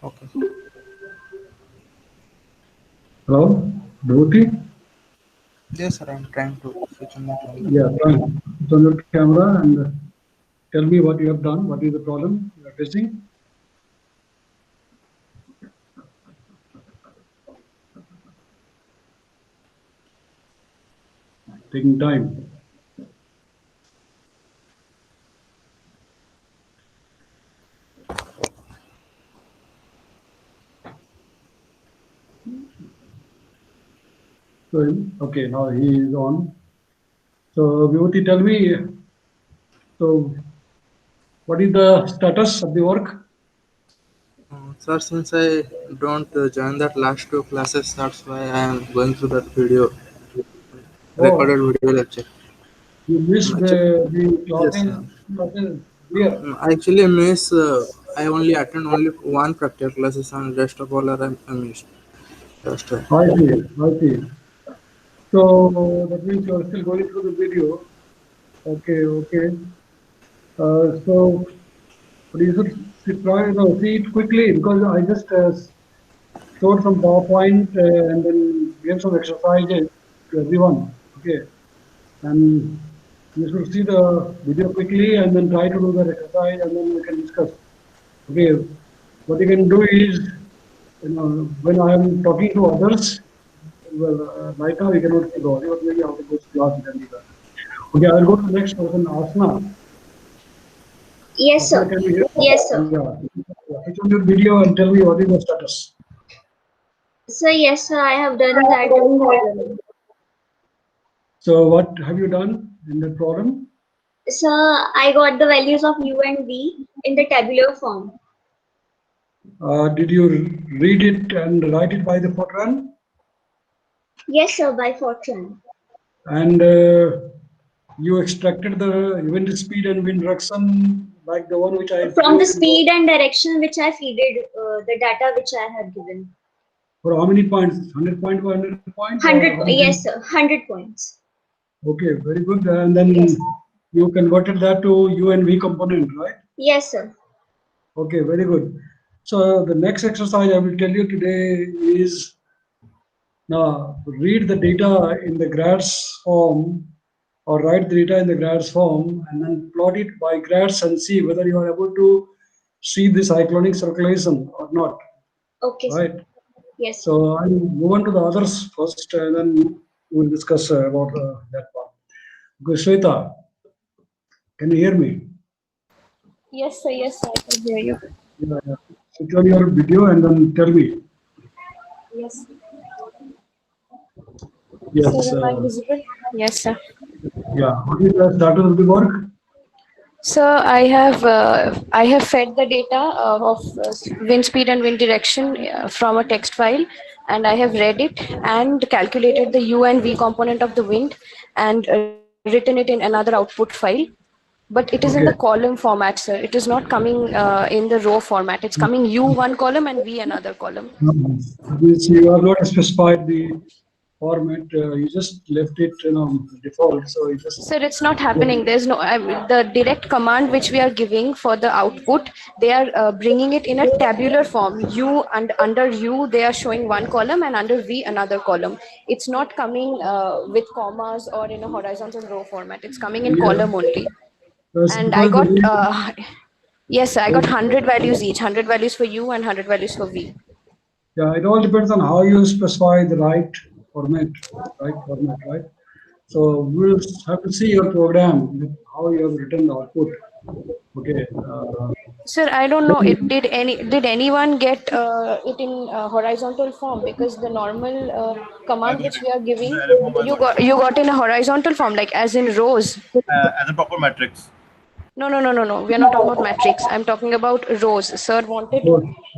Okay. Hello, Dhruti? Yes, sir. I'm trying to switch on my camera. Yeah, fine. It's on your camera and tell me what you have done. What is the problem you are facing? Taking time. So, okay, now he is on. So, Vibhuti, tell me, so what is the status of the work? Sir, since I don't join that last two classes, that's why I am going through that video, recorded Oh, video lecture. you missed Actu- the Yes, sir. classes here. I actually miss. I only attend only one practical classes, and rest of all are I missed. That's why. I see, I see. So, that means you are still going through the video. Okay, okay. So, but you should try, no, see it quickly because I just showed some PowerPoint and then gave some exercises to everyone. Okay, and you should see the video quickly and then try to do that exercise and then we can discuss. Okay, what you can do is, when I am talking to others, well, right now we cannot see the audio, but maybe after this class we can do that. Okay, I'll go to the next person, Asna. Yes, Asna, sir. can you hear? Yes, sir. Yeah. Switch on your video and tell me what is the status. So yes, sir, I have done that problem. So what have you done in that problem? So I got the values of u and v in the tabular form. Did you read it and write it by the Fortran? Yes, sir, by Fortran. And you extracted the wind speed and wind direction like the one which I From the introduced in the, speed and direction which I feeded the data which I have given. for how many points? 100 point, 100 point, or how 100, many? yes, sir, 100 points. Okay, very good. And Yes, then you converted that to U and V component, right? yes, sir. Okay, very good. So the next exercise I will tell you today is now read the data in the grads form or write the data in the grads form and then plot it by grads and see whether you are able to see the cyclonic circulation or not, Okay, sir. right? Yes, sir. So I'll move on to the others first and then we'll discuss about that part. Okay, Shweta, can you hear me? Yes, sir, I can hear you. Yeah, yeah. Switch on your video and then tell me. Yes. Yes, Sir, am I visible? Yes, sir. yeah. What is the status of the work? So I have fed the data of wind speed and wind direction from a text file, and I have read it and calculated the u and v component of the wind and written it in another output file. But it is in the Okay. column format, sir. It is not coming in the row format. It's coming u one column and v another column. Means you have not specified the format. You just left it, default. So you just Sir, it's not happening. There's no the direct command which we are giving for the output. They are bringing it in a tabular form. U and under U they are showing one column and under V another column. It's not coming with commas or in a horizontal row format. It's coming in yeah. column only. That's And I because the got way yes, sir, I got 100 values each. 100 values for U and 100 values for V. yeah, it all depends on how you specify the right format, right? So we'll have to see your program, how you have written the output. Okay. Sir, I don't know. It did anyone get it in horizontal form? Because the normal I command got which it. we are In giving, the array form, I got it. you got in a horizontal form, like as in rows. As a proper matrix. No. We are not talking about matrix. I'm talking about rows. Sir wanted So,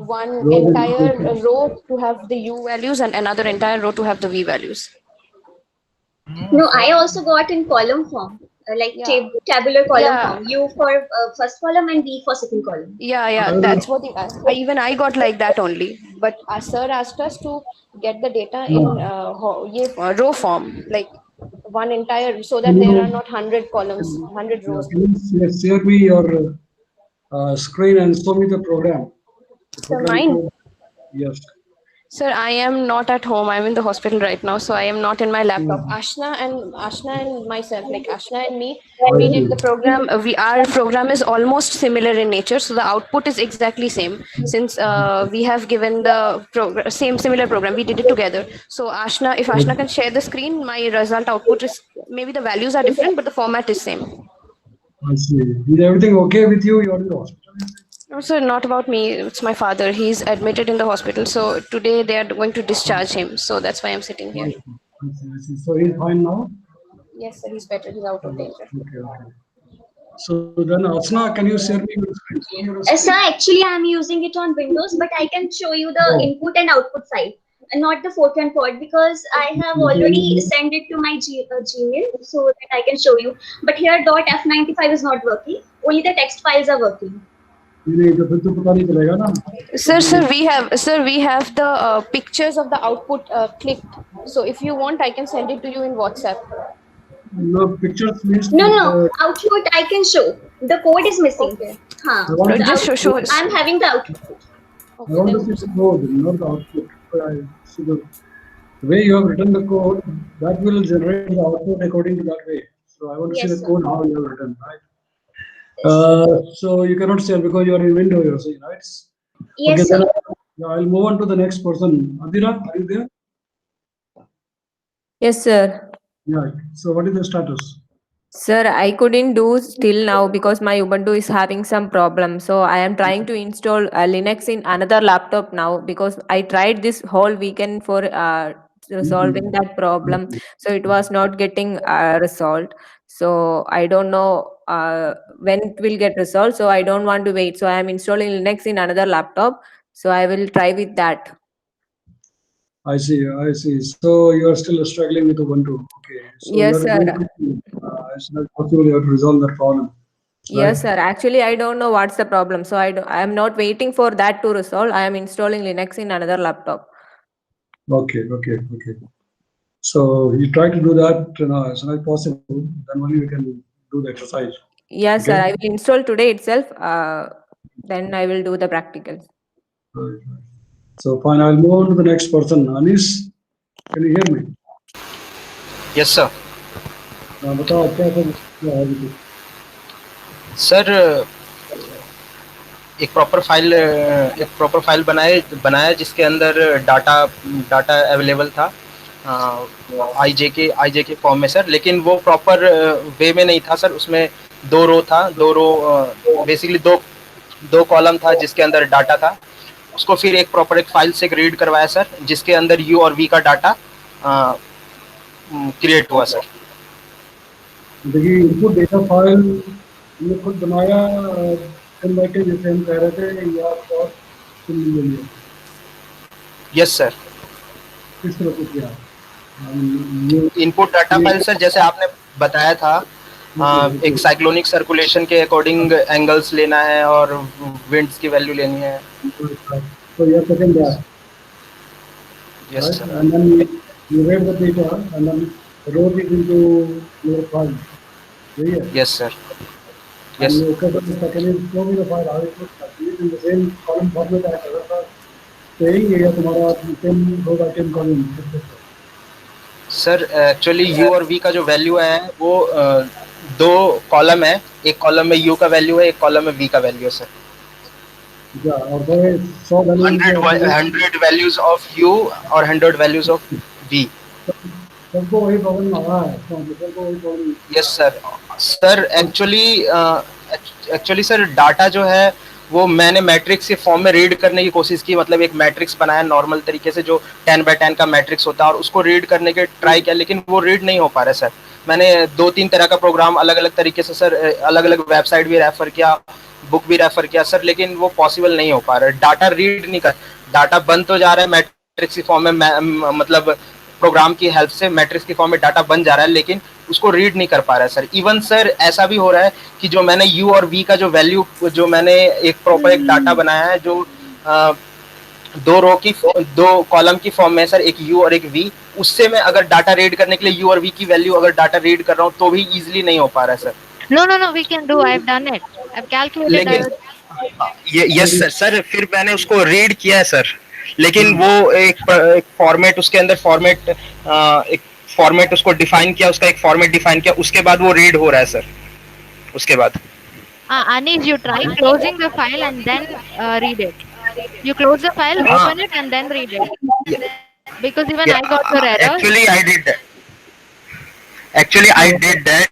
one row- entire row to have the U values and another entire row to have the V values. No, No, I so also got in column form, like Yeah, tabular column yeah, form. U for first column and V for second column. yeah. That's what even I got like that only. But sir asked us to get the data in row form, like one entire, so can that there are you, not 100 columns, 100 yeah, rows. can you share me your screen and show me the program? program mine? code. Yes. Sir, I am not at home. I'm in the hospital right now, so I am not in my laptop. Hmm. Ashna and myself, like Ashna and me, I we did see. the program. Our program is almost similar in nature, so the output is exactly same. Since we have given the similar program, we did it together. So Ashna, if Ashna can share the screen, my result output is maybe the values are different, but the format is same. I see. Is everything okay with you? You're in the hospital, you say? No, sir, not about me. It's my father. He's admitted in the hospital. So today they are going to discharge him. So that's why I'm sitting I here. see. I see. I see. So he's fine now? Yes, sir, he's better. He's out of danger. Okay, okay. So then, Asna, can you share me your screen? Show me your Sir, screen. actually, I'm using it on Windows, but I can show you the Oh, input and output side, and not the Fortran pod, because I have already sent it to my Gmail so that I can show you. But here, .f95 is not working. Only the text files are working. नहीं तो फिर तो पता नहीं चलेगा ना. We have the pictures of the output clicked. So if you want, I can send it to you in WhatsApp. No pictures means. No, output I can show. The code is missing. Okay. Huh. I want The Just to, show. I'm having the output. I want to see the code, not the output. So the way you have written the code, that will generate the output according to that way. So I want to see Yes, the sir. code how you have written, right? So you cannot share because you are in window, you're saying, right? Yes, Okay, sir. then I'll move on to the next person. Adira, are you there? Yes, sir. Yeah. So what is the status? Sir, I couldn't do still now because my Ubuntu is having some problem. So I am trying to install Linux in another laptop now because I tried this whole weekend for resolving that problem. So it was not getting resolved. So I don't know when it will get resolved. So I don't want to wait. So I am installing Linux in another laptop. So I will try with that. I see, I see. So you are still struggling with Ubuntu. Okay. So you Yes, are sir. going to, as soon as possible, you have to resolve that problem. Yes, sir. Actually, I don't know what's the problem. So I am not waiting for that to resolve. I am installing Linux in another laptop. Okay, okay, okay. So you try to do that as soon as possible, then only we can do the exercise. Yes, sir. Okay. I will install today itself. Then I will do the practicals. Right, right. So fine, I'll move on to the next person. Anis, can you hear me? Yes, sir. बताओ क्या क्या है अभी? Sir एक proper file बनाया जिसके अंदर data available था आईजे के फॉर्म में सर, लेकिन वो प्रॉपर वे में नहीं था सर. उसमें दो रो था, बेसिकली दो कॉलम था जिसके अंदर डाटा था. उसको फिर एक फाइल से रीड करवाया सर, जिसके अंदर यू और वी का डाटा क्रिएट हुआ सर. देखिए इनपुट डेटा फाइल ये खुद बनाया फिर बैठे जैसे हम कह रहे थे या और फिर ले लिया यस सर. किस तरह से किया इनपुट डाटा फाइल सर जैसे आपने बताया था, एक साइक्लोनिक सर्कुलेशन के अकॉर्डिंग एंगल्स लेना है और विंड्स की वैल्यू लेनी है. So you have taken that, yes right? Sir. And then you read the data and then wrote it into your file. Yeah. Yes sir. And yes. you can second is show me the file how it looks like. It is in the same column format as other file. सही है तुम्हारा same होगा same column. Sir actually you और we का जो value है वो दो कॉलम है. एक कॉलम में यू का वैल्यू है, एक कॉलम में वी का वैल्यू है सर. Yeah, और वो 100 100 वैल्यूज ऑफ यू और 100 वैल्यूज ऑफ वी. सबको वही प्रॉब्लम आ रहा है. सबको वही problem. Yes sir. Sir actually sir data जो है वो मैंने मैट्रिक्स के फॉर्म में रीड करने की कोशिश की. मतलब एक मैट्रिक्स बनाया नॉर्मल तरीके से जो 10 by 10 का मैट्रिक्स होता है और उसको रीड करने के ट्राई किया, लेकिन वो रीड नहीं हो पा रहा है सर. मैंने 2-3 तरह का प्रोग्राम अलग अलग तरीके से सर, अलग अलग वेबसाइट भी रेफर किया, बुक भी रेफर किया सर, लेकिन वो पॉसिबल नहीं हो पा रहा है. डाटा रीड नहीं कर, डाटा बन तो जा रहा है मैट्रिक्स की फॉर्म में, मतलब प्रोग्राम की हेल्प से मैट्रिक्स की फॉर्म में डाटा बन जा रहा है, लेकिन उसको रीड नहीं कर पा रहा है सर. इवन सर ऐसा भी हो रहा है कि जो मैंने यू और वी का जो वैल्यू, जो मैंने एक प्रॉपर एक डाटा बनाया है जो दो कॉलम की फॉर्म में सर, एक यू और एक वी, उससे मैं अगर डाटा रीड करने के लिए यू और वी की वैल्यू अगर डाटा रीड कर रहा हूँ तो भी इजीली नहीं हो पा रहा है sir. No, we can do. I've done it. I've calculated. लेकिन ये यस सर सर फिर मैंने उसको रीड किया है सर, लेकिन वो एक फॉर्मेट उसके अंदर फॉर्मेट एक फॉर्मेट उसको डिफाइन किया, उसका एक फॉर्मेट डिफाइन किया, उसके बाद वो रीड हो रहा है सर उसके बाद। Anish, you try closing the file and then read it. You close the file, open it, and then read it. Because even I got your error. Actually I did that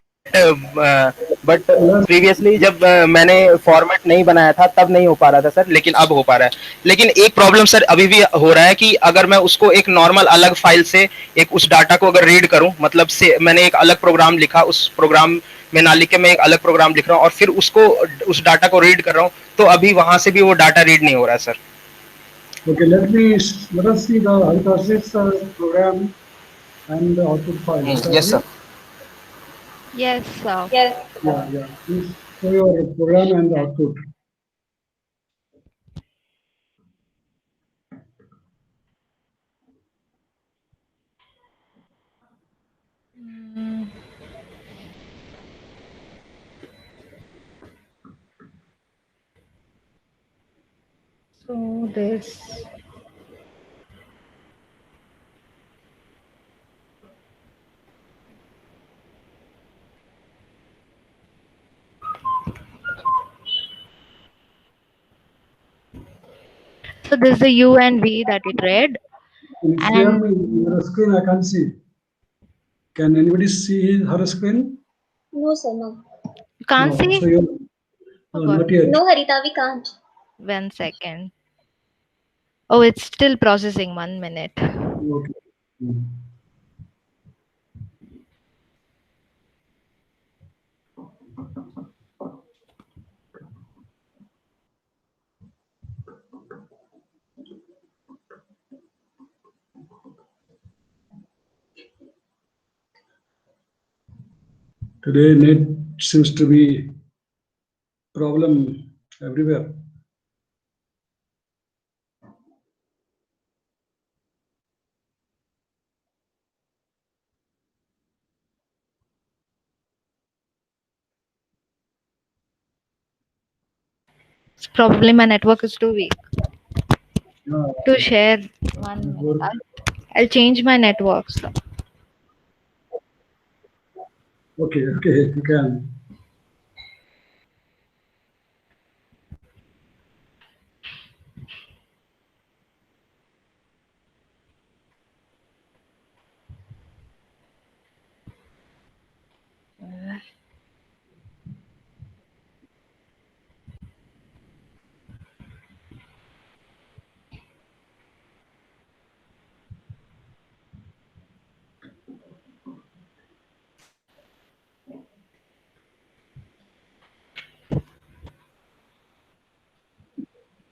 but previously जब मैंने format नहीं बनाया था तब नहीं हो पा रहा था सर, लेकिन अब हो पा रहा है। लेकिन एक प्रॉब्लम सर अभी भी हो रहा है कि अगर मैं उसको एक नॉर्मल अलग फाइल से एक उस डाटा को अगर रीड करूं, मतलब से मैंने एक अलग प्रोग्राम लिखा, उस प्रोग्राम में ना लिख के मैं एक अलग प्रोग्राम लिख रहा हूं और फिर उसको उस डाटा को रीड कर रहा हूं, तो अभी वहां से भी वो डाटा रीड नहीं हो रहा है sir. Okay, let us see the Harikash's program and the output file. Yes sir. Yes, sir. Yes. Yeah. Please show your program and the output. So this. So this is the U and V that it read. Can you share me your screen? I can't see. Can anybody see her screen? No, sir, no. You can't No, see? so you're, not yet. No, Harita, we can't. 1 second. Oh, it's still processing. 1 minute. Okay. Today net seems to be problem everywhere. It's probably my network is too weak Yeah. to share. 1 minute. I'll change my network. So. Okay, you can.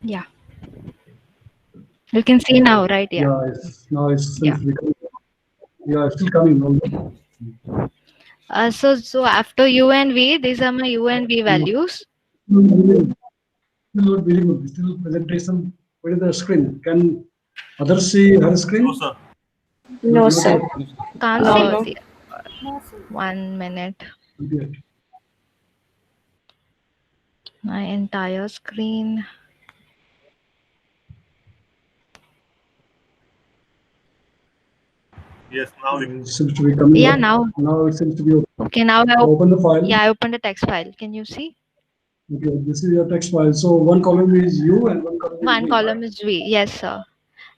Yeah. You can see now, right? Yeah. Yeah, now it's becoming. Yeah, it's still coming. So after U and V, these are my U and V values. Still not very good. Still presentation. Where is the screen? Can others see her screen? No, sir. No, sir. Can't No. see. 1 minute. Okay. My entire screen. Yes, now we can. It seems to be coming. Yeah, up. now. Now it seems to be open. Okay, now I Open the file. Yeah, I opened the text file. Can you see? Okay, this is your text file. So one column is you and one column is One me, column right? is V. Yes, sir.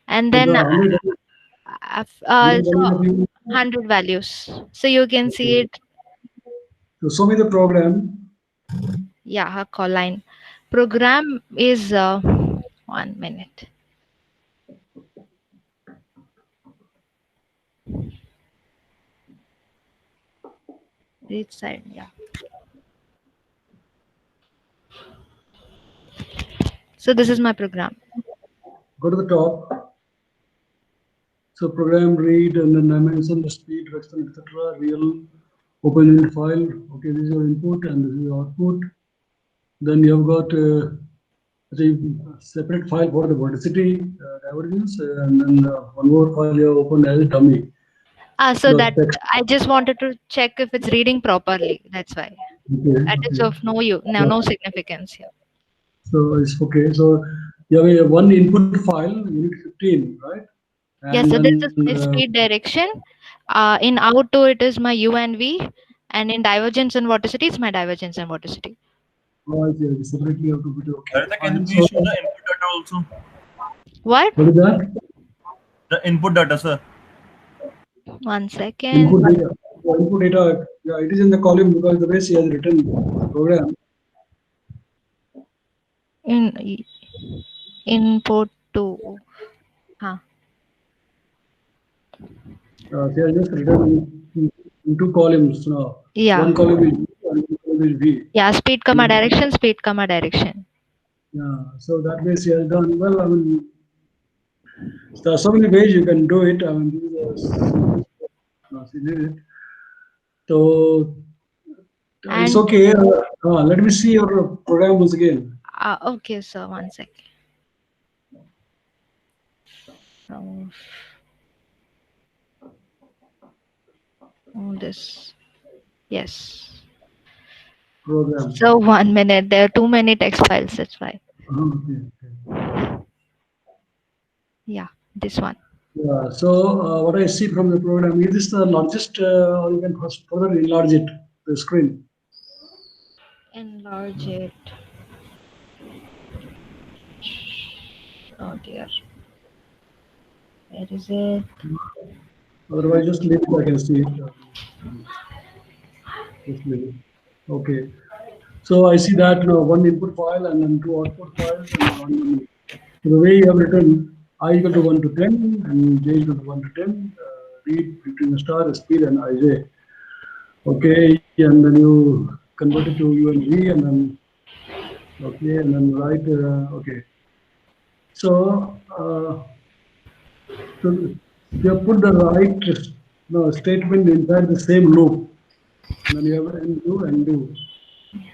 And So then the 100 so of you- 100 values. So you can see it. So show me the program. Yeah, her call line. Program is 1 minute. Each side, yeah. So this is my program. Go to the top. So program read and then I mentioned the speed, direction, etc. Real open in file. Okay, this is your input and this is your output. Then you have got the separate file for the vorticity divergence, and then one more file you have opened as a dummy. So The that text. I just wanted to check if it's reading properly. That's why. Okay, That is okay. of no significance here. So it's okay. So you have a one input file, unit 15, right? Yes, And so this is then my speed direction. In out2 it is my U and V, and in divergence and vorticity it's my divergence and vorticity. oh, I see. Separately have to put it. Okay, Haritha, can you fine. please So show the input data also? What? what is that? The input data, sir. 1 second. Input data. So input data. Yeah, it is in the column because the way she has written program. Input to. Huh. She has just written in two columns. Yeah. One column is U, and one column is V. Yeah, speed comma direction, speed comma direction. Yeah, so that way she has done well. I mean, there are so many ways you can do it. I mean, this is a simple. She did it. So it's And okay. Let me see your program once again. okay, so 1 second. This. Yes. Program. So 1 minute. There are too many text files. That's why. Okay. Yeah, this one. Yeah. So what I see from the program, is this the largest, or you can further enlarge it, the screen? Enlarge it. Oh dear. Where is it? Otherwise, just leave it. I can see it. Just leave it. Okay. So I see that one input file and then two output files and one menu. So the way you have written I equal to 1 to 10 and j equal to 1 to 10, read between the star, speed, and ij. Okay, and then you convert it to u and v, and then okay, and then write okay. So, so you have put the right statement inside the same loop. And then you have undo, undo.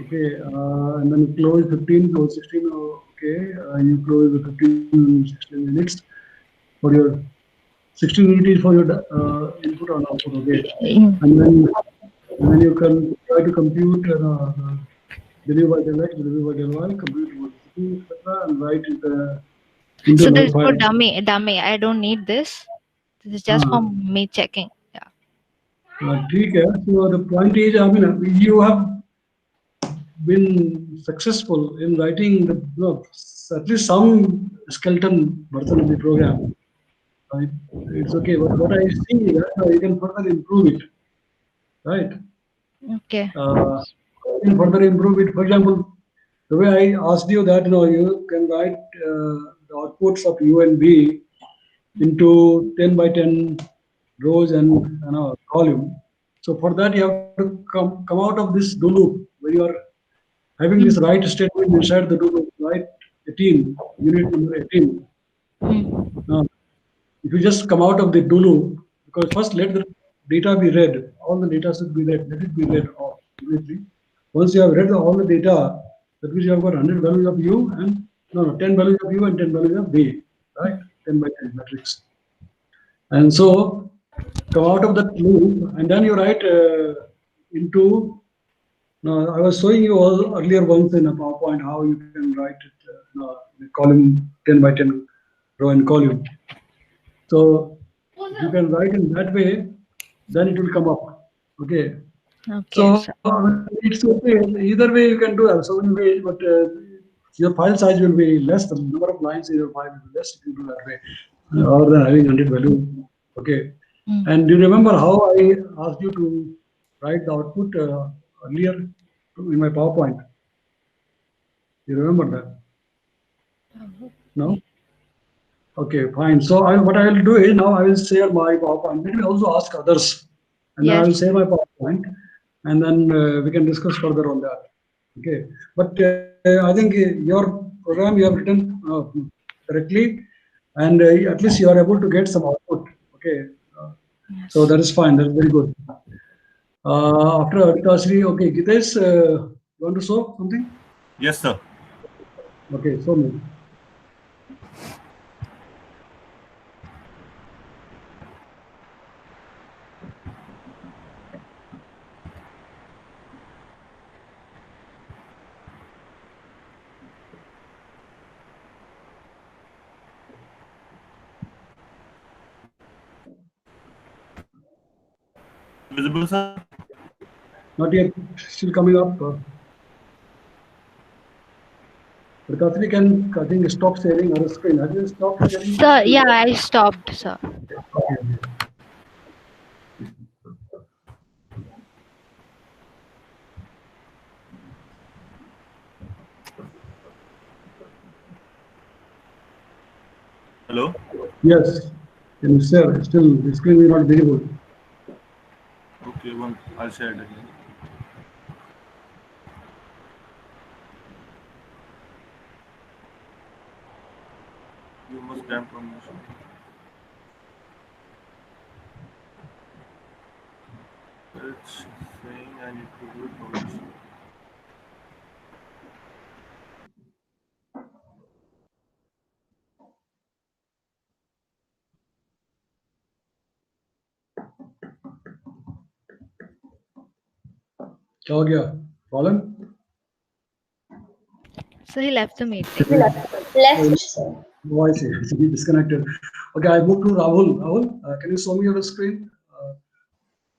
Okay, and then you close 15, close 16. Okay, you close the 15, 16 minutes for your 16 units for your input or output. Okay, and then you can try to compute delivery by del x, delivery by del y, compute velocity, etc., and write it into So the this is for file. dummy. I don't need this. This is just for me checking. Yeah. ठीक है. So the point is, I mean, you have been successful in writing at least some skeleton version of the program. Right? It's okay, but what I see is that you can further improve it, right? Okay. You can further improve it. For example, the way I asked you that, you can write the outputs of U and B into 10 by 10 rows and column. So for that, you have to come out of this do loop where you are having this right statement inside the do loop, right? 18, unit number 18. Now, if you just come out of the do loop, because first let the data be read, all the data should be read, let it be read all immediately. Once you have read all the data, that means you have got 100 values of U and 10 values of U and 10 values of B, right? 10 by 10 matrix. And so come out of that loop, and then you write into. Now, I was showing you all earlier once in a PowerPoint how you can write it the column 10 by 10 row and column. So if you can write in that way, then it will come up. Okay. Okay. So it's okay. Either way you can do it. So many ways, but your file size will be less. The number of lines in your file will be less if you do that way, rather than having 100 value. Okay. And do you remember how I asked you to write the output earlier in my PowerPoint? You remember that? No? Okay, fine. So what I will do is now I will share my PowerPoint. Let me also ask others, and then I will share my PowerPoint, and then we can discuss further on that. Okay. But I think your program you have written correctly, and at least you are able to get some output. Okay. So that is fine. That is very good. After Aditashri, okay, Gitesh, you want to show something? Yes, sir. Okay, show me. Visible, sir? Not yet. Still coming up. Prakash, can I think stop sharing our screen? Have you stopped sharing? Sir, yeah, I stopped, sir. Okay. Hello? Yes. Can you share? Still, the screen is not visible. Okay, one. I'll share it again. You must grant permission. It's saying I need to give permission. क्या हो गया? Problem? So he left the meeting. Left. Oh, I see. He disconnected. Okay, I moved to Rahul. Rahul, can you show me your screen?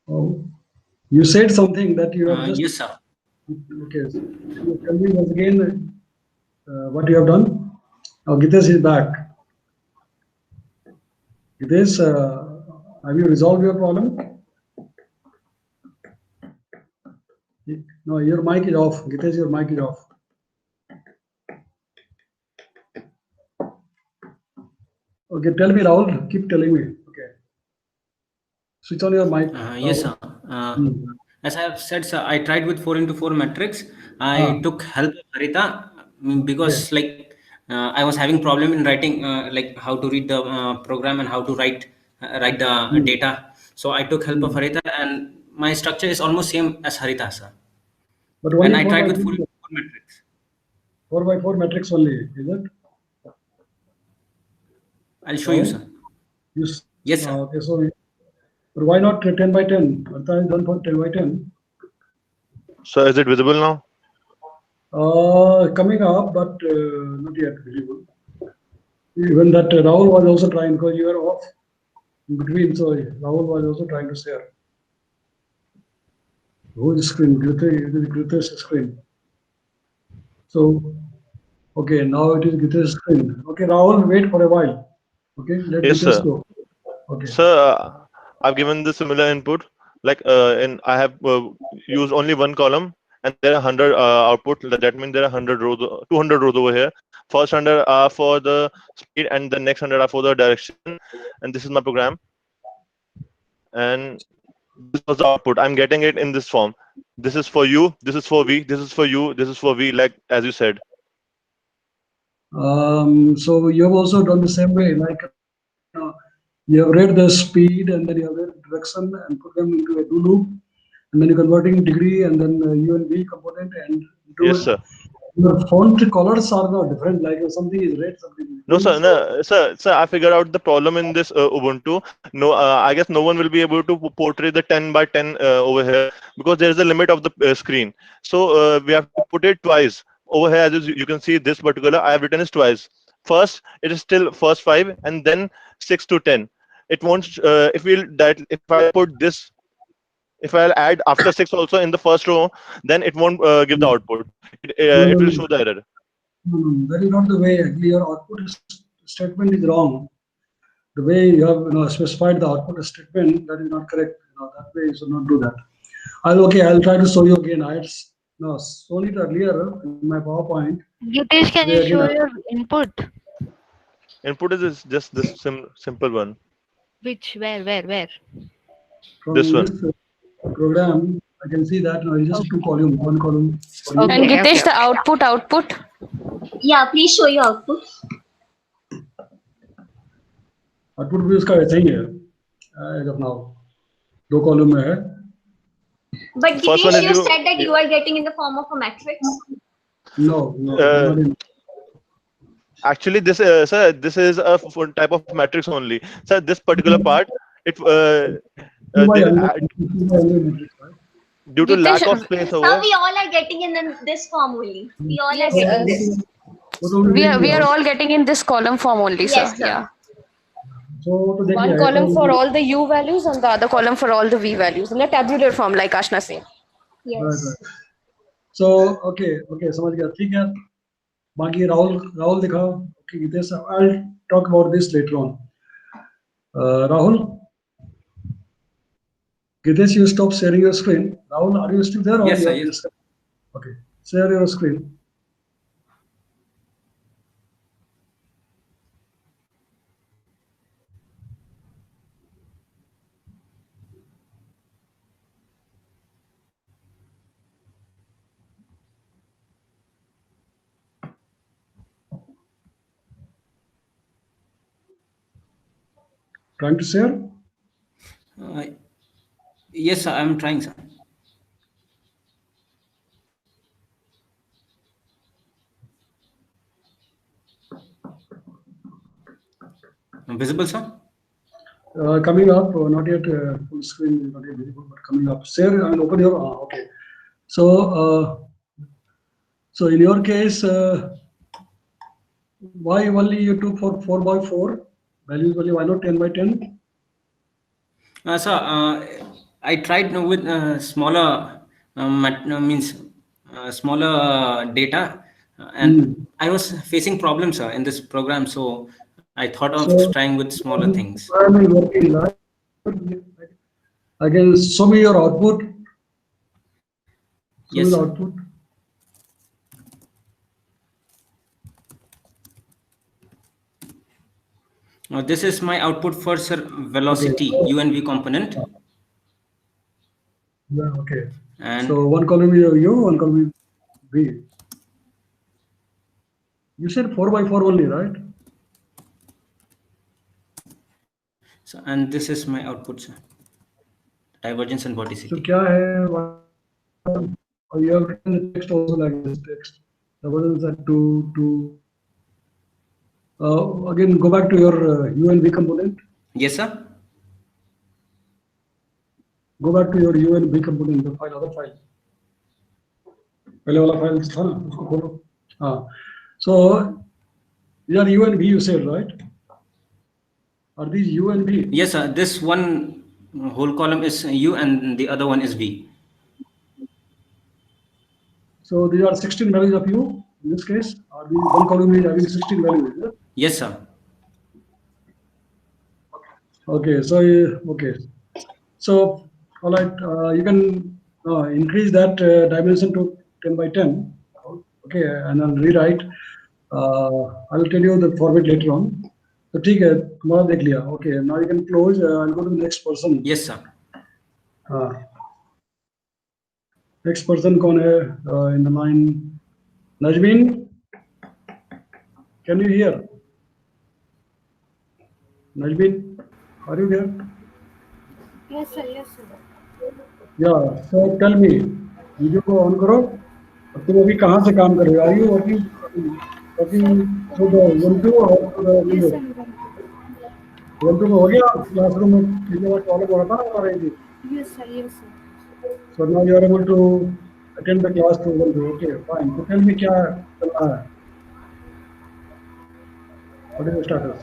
Oh, you said something that you have just. Yes, sir. Okay. So can you tell me once again what you have done? Oh, Gitesh is back. Gitesh, have you resolved your problem? No, your mic is off. Gitesh, your mic is off. Okay, tell me, Rahul. Keep telling me. Okay. Switch on your mic. Yes, sir. As I have said, sir, I tried with 4x4 matrix. I took help of Harita because I was having problem in writing, like how to read the program and how to write the data. So I took help of Harita, and my structure is almost same as Harita, sir. But only And I 4 tried by with 4 4x4 matrix. 4 by 4 matrix only, is it? I'll show you, sir. Yes, sir. Okay, so but why not 10 by 10? Harita is done for 10 by 10. So is it visible now? Coming up, but not yet visible. Even that Rahul was also trying, because you were off in between, so Rahul was also trying to share. Whose screen? Gitesh screen. So, okay, now it is Gitesh screen. Okay, Rahul, wait for a while. Okay, let Yes, Gitesh sir. go. Okay. Sir, I've given the similar input. Like, I have used only one column, and there are 100 output. That means there are 100 rows, 200 rows over here. First 100 are for the speed, and the next 100 are for the direction. And this is my program. And this was the output. I'm getting it in this form. This is for you. This is for V. This is for you. This is for V. Like as you said. So you have also done the same way, like you have read the speed and then you have read direction and put them into a do loop, and then you're converting degree and then U and V component and do Yes, it. sir. Your font colors are not different, like something is red, something is No, blue. sir. No, sir. I figured out the problem in this Ubuntu. No, I guess no one will be able to portray the 10 by 10 over here because there is a limit of the screen. So we have to put it twice over here. As you can see, this particular I have written is twice. First, it is still first 5, and then 6 to 10. It won't. If I put this, if I'll add after 6 also in the first row, then it won't give the output. It will show the error. No, that is not the way. Actually, your output statement is wrong. The way you have specified the output statement, that is not correct. That way you should not do that. I'll try to show you again. I had shown it earlier in my PowerPoint. Gitesh, can you show your input? Input is just this simple one. Which? Where? From This one. Program, I can see that it's just two columns, one column. And Gitesh, the output. Yeah, please show your output. Output भी उसका वैसा ही है as of now. दो column में है. But Gitesh, you said that you are getting in the form of a matrix. No. Actually, this sir, this is a type of matrix only. Sir, this particular part, it due to lack of space over. Now we all are getting in this form only. We all are getting this. We are all getting in this column form only, sir. Yes, sir. Yeah. तो देखिए One column for all the U values and the other column for all the V values in a tabular form, like Ashna said. Yes. right. So okay समझ गया, ठीक है. बाकी राहुल दिखाओ. Okay, Gitesh, I'll talk about this later on. Rahul, Gitesh, you stop sharing your screen. Rahul, are you still there or Yes, you sir. are Yes. just... Okay, share your screen. Trying to share? Yes, sir. I'm trying, sir. Visible, sir? Coming up, not yet full screen, not yet visible, but coming up. Share and open your. Okay. So in your case, why only you took for 4x4 values only? Why not 10x10? Sir, I tried with smaller smaller data, and I was facing problems, sir, in this program. So I thought of So trying with smaller things. program is working, right? I can show me your output. Show Yes, me the sir. output. This is my output for, sir, velocity Okay. UNV component. Yeah, okay. And So one column is U, one column is V. You said 4x4 only, right? so, and this is my output, sir. Divergence and So vorticity. क्या है? Or you have written the text also like this text. Divergence at 2. Again, go back to your UNV component. Yes, sir. Go back to your UNV component, the file, other file. पहले वाला file था ना, उसको खोलो. So these are UNV you said, right? Are these UNV? Yes, sir. This one whole column is U and the other one is V. So these are 16 values of U in this case. Are these one column is having 16 values? Is it? Yes, sir. Okay, so so all right, you can increase that dimension to 10x10. Okay, and I'll rewrite. I'll tell you the format later on. So ठीक है, तुम्हारा देख लिया. Okay, now you can close. I'll go to the next person. Yes, sir. Next person कौन है in the line? Najmin, can you hear? Najmin, are you there? Yes, sir. Yes, sir. Yeah. So tell me, video को on करो. तुम अभी कहाँ से काम कर रहे हो? Are you working through the Ubuntu or through the Yes, Windows? sir. Ubuntu में हो गया क्लासरूम में पीछे वाला प्रॉब्लम हो रहा था ना हमारे. Yes, sir. Yes, sir. So now you are able to attend the class through Ubuntu. Okay, fine. So tell me क्या चल रहा है? What is the status?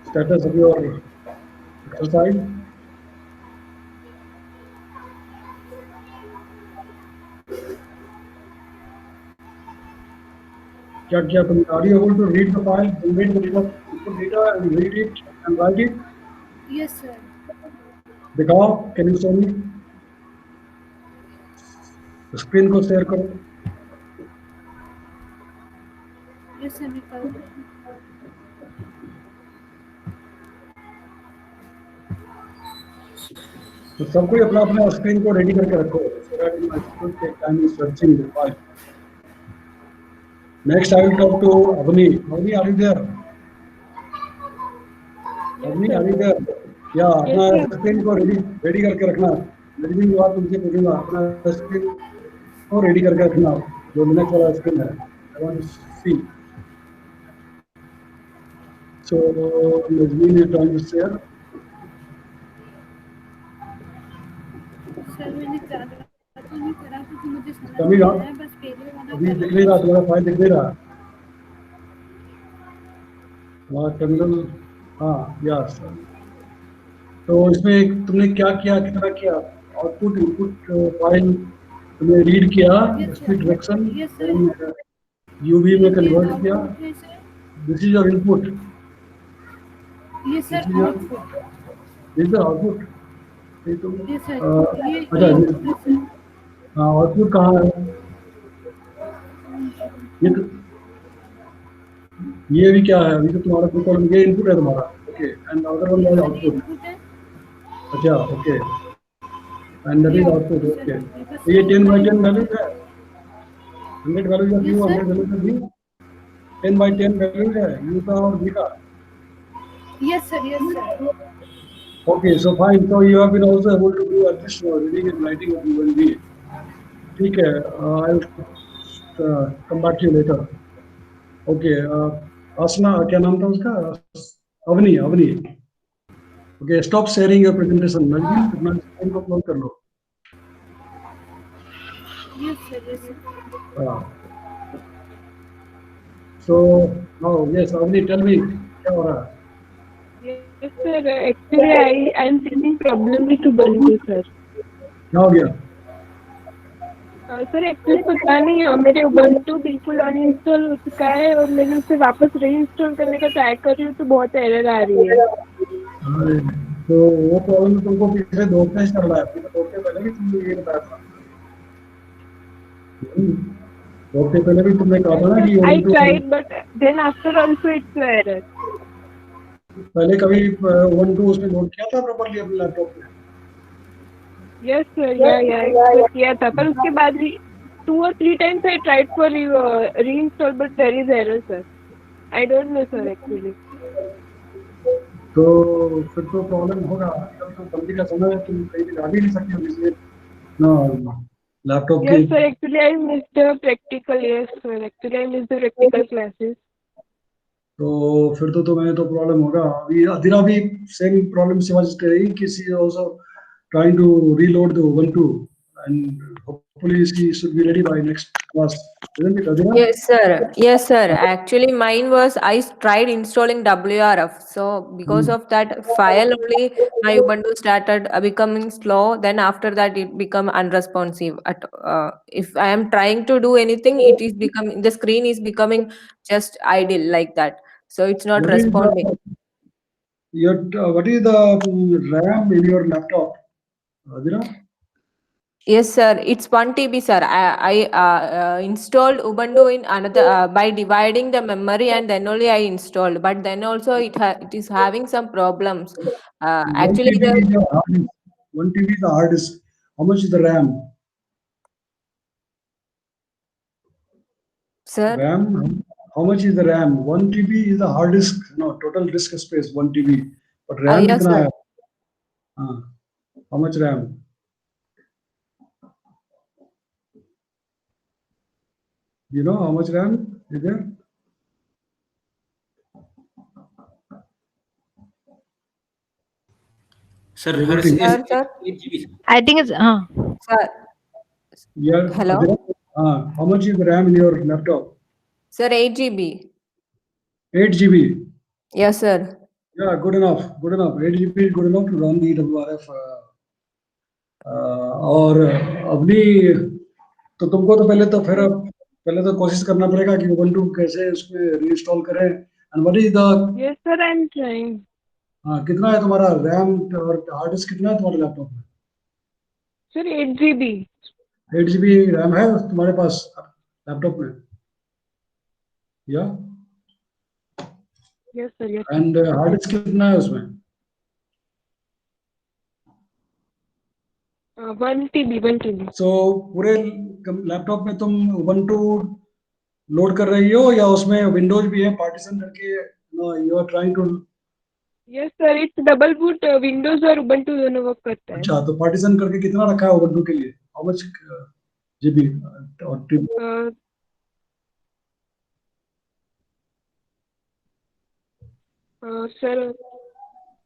Status of your exercise? क्या क्या तुम are you able to read the file, generate the data, input data and read it and write it? Yes, sir. दिखाओ, can you show me? Screen को share करो. Yes, sir. Nikhil. तो सबको अपना अपना स्क्रीन को रेडी करके रखो. So that my student take time in searching the file. Next, I will talk to Avni. Avni, are you there? Avni, are you there? या अपना स्क्रीन को रेडी करके रखना. नजमीन की बात तुमसे पूछूंगा. अपना स्क्रीन को रेडी करके रखना. जो लिनक्स वाला स्क्रीन है. I want to see. So Najmeen is trying to share. Sir मैंने करा तो नहीं करा क्योंकि मुझे समझ कभी नहीं आप आया, बस पहले वाला अभी दिख नहीं रहा, तुम्हारा फाइल दिख नहीं रहा. टर्मिनल, हाँ यस। तो इसमें तुमने क्या किया, कितना किया? आउटपुट इनपुट फाइल तुमने रीड किया, Yes, sir. Speed direction, Yes, sir. Then UV में Yes, कन्वर्ट किया। output है sir. This is your input, Yes, sir. This is your, Output. This is output. ये तो Yes, sir. अच्छा, ये output है sir. हाँ आउटपुट कहाँ है? ये तो, ये भी क्या है? अभी तो तुम्हारा दो कॉलम, ये इनपुट है तुम्हारा, okay, and other one was Sir, ये आउटपुट। input है. अच्छा, ओके, एंड दैट ये इज output आउटपुट, है sir. ओके। तो ये 10/10 वैल्यूज है, 100 values of Yes, you, sir. 100 values of you, 10/10 values है यू का और v का। Yes, sir. Yes, sir. Okay, so fine. So you have been also able to do addition reading and writing of UNV. ठीक है, I'll come back to you later. Okay, Asna, क्या नाम था उसका? Avani, Avani. Okay, stop sharing your presentation. नजदीक अपना screen को close कर लो। Yes, sir. Yes, sir. So now, yes, Avni, tell me, क्या हो रहा है? Yes, sir. Actually, I am facing problem with Ubuntu, sir. क्या हो गया? सर एक्चुअली पता नहीं, मेरे Ubuntu बिल्कुल अनइंस्टॉल हो चुका है और मैंने उसे वापस रीइंस्टॉल करने का ट्राई कर रही हूँ तो बहुत एरर आ रही है। अरे, तो वो प्रॉब्लम तुमको पिछले 2 हफ्ते से चल रहा है? पिछले 2 हफ्ते पहले भी तुमने ये बताया था। 2 हफ्ते पहले भी तुमने कहा था ना कि I tried but then after also it's error. पहले कभी Ubuntu उसमें लोड किया था प्रॉपर्ली अपने लैपटॉप में? Yes sir, yeah, किया था, पर उसके बाद 2 or 3 times I tried for reinstall but there is error sir. I don't know sir actually. तो फिर तो प्रॉब्लम होगा, तो बंदी का समय है, तुम कहीं भी जा भी नहीं सकते हो इसलिए ना लैपटॉप की। Yes sir, actually I missed the practical. Yes sir, actually I missed the practical classes. तो फिर तो तुम्हें तो प्रॉब्लम होगा। अभी अधीरा भी सेम प्रॉब्लम से वाज करेगी कि she also trying to reload the Ubuntu and hopefully she should be ready by next class, isn't it, Adira? Yes, sir. Yes, sir. Actually, mine was I tried installing WRF. So because of that file only, my Ubuntu started becoming slow. Then after that, it become unresponsive. If I am trying to do anything, it is becoming the screen is becoming just idle like that. So it's not What is responding. what is the RAM in your laptop, Adira? Yes, sir. It's 1 TB, sir. I installed Ubuntu in another by dividing the memory, and then only I installed. But then also it is having some problems. 1 Actually, TB is your hard disk. 1 TB is the hard disk. How much is the RAM? Sir? RAM, how much is the RAM? 1 TB is the hard disk, no, total disk space 1 TB. But RAM Yes, कितना sir. है? How much RAM? You know how much RAM is there? Sir, Able hers to is hear? Sir, 8 GB. I think it's Sir. Yeah. Hello? Adira, how much is the RAM in your laptop? Sir, 8 GB. 8 GB. Yes, sir. Yeah, good enough. Good enough. 8 GB is good enough to run the WRF. और अभी तो तुमको तो पहले तो कोशिश करना पड़ेगा कि Ubuntu कैसे उसमें रीइंस्टॉल करें। And what is the Yes sir, I am trying. कितना है तुम्हारा रैम और हार्ड डिस्क कितना है तुम्हारे लैपटॉप में? Sir 8 GB. 8 GB रैम है तुम्हारे पास लैपटॉप में? या Yes sir, yes. And hard disk कितना है उसमें? 1 TB. सो पूरे लैपटॉप में तुम Ubuntu लोड कर रही हो या उसमें विंडोज भी है पार्टीशन करके? You are trying to. Yes sir, it's double boot. Windows और Ubuntu दोनों वर्क करता है। अच्छा, तो पार्टीशन करके कितना रखा है Ubuntu के लिए? हाउ मच जीबी और TB? Sir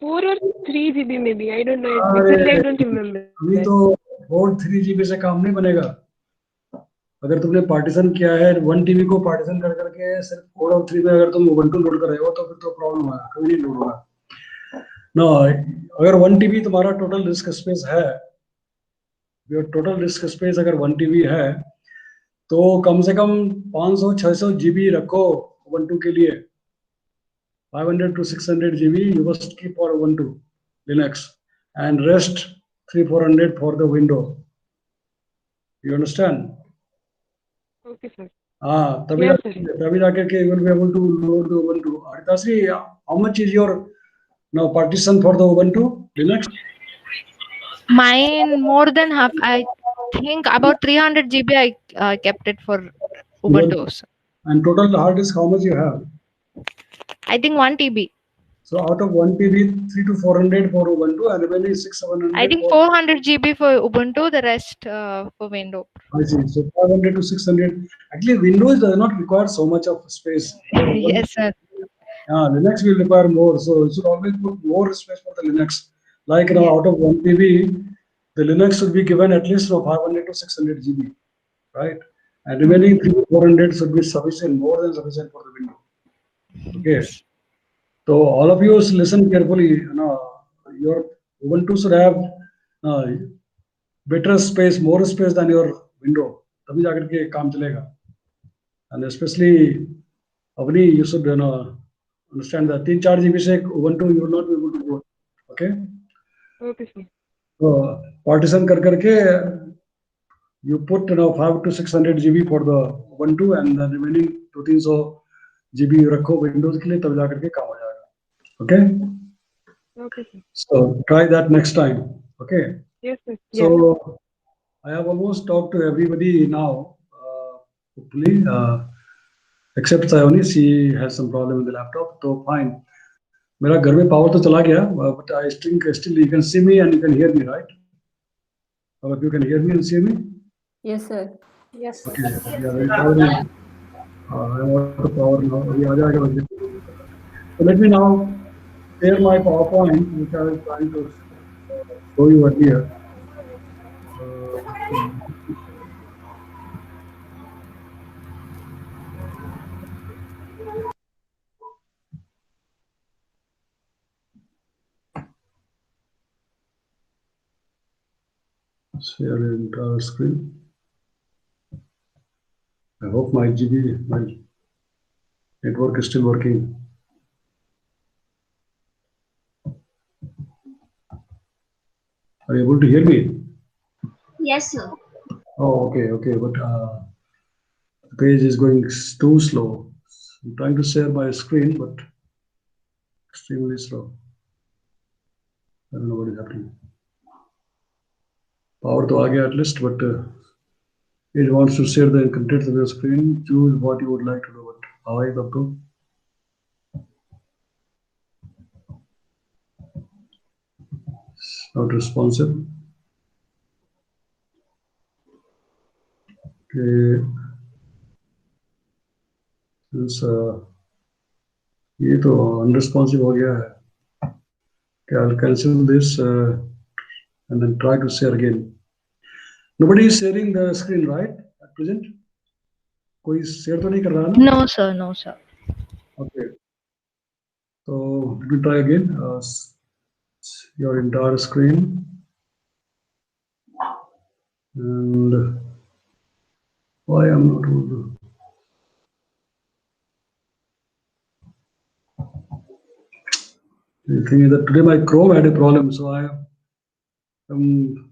4 or 3 GB maybe. I don't know. Exactly, I don't remember. अभी तो 4 3 GB से काम नहीं बनेगा। अगर तुमने पार्टीशन किया है 1 TB को पार्टीशन कर करके सिर्फ कोड ऑफ 3 में अगर तुम उबंटू लोड कर रहे हो तो फिर तो प्रॉब्लम होगा, कभी नहीं लोड होगा ना। अगर 1 TB तुम्हारा टोटल डिस्क स्पेस है, योर टोटल डिस्क स्पेस अगर 1 TB है तो कम से कम 500-600 GB रखो उबंटू के लिए। 500 to 600 GB you must keep for Ubuntu Linux, and rest 300-400 for the window. You understand? Okay, sir. तभी Yes, sir. तभी जाकर के you will be able to load the Ubuntu. Aritasri, how much is your now partition for the Ubuntu Linux? Mine more than half. I think about 300 GB I kept it for Ubuntu. And total hard disk, how much you have? I think 1 TB. So out of 1 TB, 300 to 400 for Ubuntu, and remaining 600-700. I think 400 GB for Ubuntu, the rest for Windows. I see. So 500 to 600. Actually, Windows does not require so much of space. Yes, sir. Linux will require more, so you should always put more space for the Linux. Like now, out of 1 TB, the Linux should be given at least 500 to 600 GB, right? And remaining 300 to 400 should be sufficient, more than sufficient for the window. Okay. So all of you listen carefully. Your Ubuntu should have better space, more space than your window. तभी जाकर के काम चलेगा. And especially Avni, you should understand that 3-4 GB से Ubuntu you will not be able to go. Okay. Okay, sir. So partition कर करके you put 500 to 600 GB for the Ubuntu, and the remaining 200-300 GB you रखो Windows के लिए, तब जाकर के काम हो जाएगा. Okay. Okay, sir. So try that next time. Okay. Yes, sir. So I have almost talked to everybody now. Hopefully, except Sayoni, she has some problem with the laptop. So fine. मेरा घर में power तो चला गया, but I think still you can see me and you can hear me, right? All of you can hear me and see me? Yes, sir. Yes. Okay. Yeah, very power. I want the power now. अभी आ जाएगा. So let me now share my PowerPoint, which I was trying to show you earlier. Share the entire screen. I hope my network is still working. Are you able to hear me? Yes, sir. Oh, okay, but the page is going too slow. I'm trying to share my screen, but extremely slow. I don't know what is happening. Power to आ गया at least, but it wants to share the content of the screen. Choose what you would like to do. But how I got to? Not responsive. Okay. Since ये तो unresponsive हो गया है. Okay, I'll cancel this and then try to share again. Nobody is sharing the screen, right? At present? कोई share तो नहीं कर रहा ना? No, sir. No, sir. Okay. So let me try again. Your entire screen. And why I'm not able to? The thing is that today my Chrome had a problem, so I am